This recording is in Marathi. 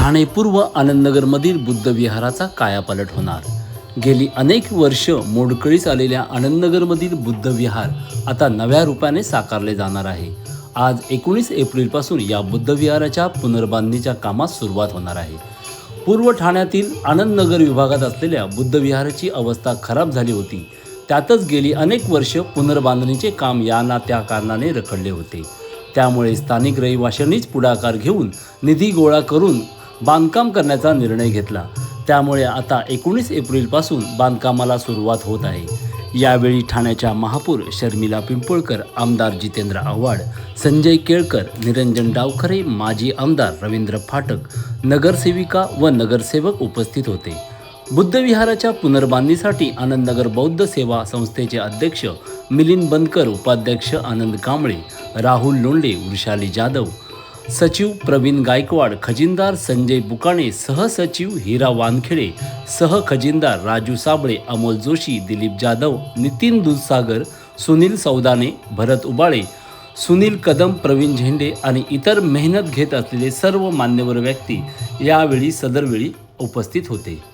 ठाणे पूर्व आनंदनगरमधील बुद्ध विहाराचा कायापालट होणार. गेली अनेक वर्ष मोडकळीस आलेल्या आनंदनगरमधील बुद्ध विहार आता नव्या रूपाने साकारले जाणार आहे. आज 19 एप्रिलपासून या बुद्ध विहाराच्या पुनर्बांधणीच्या कामास सुरुवात होणार आहे. पूर्व ठाण्यातील आनंदनगर विभागात असलेल्या बुद्ध विहाराची अवस्था खराब झाली होती. त्यातच गेली अनेक वर्ष पुनर्बांधणीचे काम या ना त्या कारणाने रखडले होते. त्यामुळे स्थानिक रहिवाशांनीच पुढाकार घेऊन निधी गोळा करून बांधकाम करण्याचा निर्णय घेतला. त्यामुळे आता 19 एप्रिलपासून बांधकामाला सुरुवात होत आहे. यावेळी ठाण्याच्या महापौर शर्मिला पिंपळकर, आमदार जितेंद्र आव्हाड, संजय केळकर, निरंजन डावखरे, माजी आमदार रवींद्र फाटक, नगरसेविका व नगरसेवक उपस्थित होते. बुद्ध विहाराच्या पुनर्बांधणीसाठी आनंदनगर बौद्ध सेवा संस्थेचे अध्यक्ष मिलिंद बनकर, उपाध्यक्ष आनंद कांबळे, राहुल लोंढे, वृषाली जाधव, सचिव प्रवीण गायकवाड, खजिनदार संजय बुकाणे, सहसचिव हिरा वानखेडे, सहखजिनदार राजू साबळे, अमोल जोशी, दिलीप जाधव, नितीन दूधसागर, सुनील सौदाने, भरत उबाळे, सुनील कदम, प्रवीण झेंडे आणि इतर मेहनत घेत असलेले सर्व मान्यवर व्यक्ती यावेळी सदरवेळी उपस्थित होते.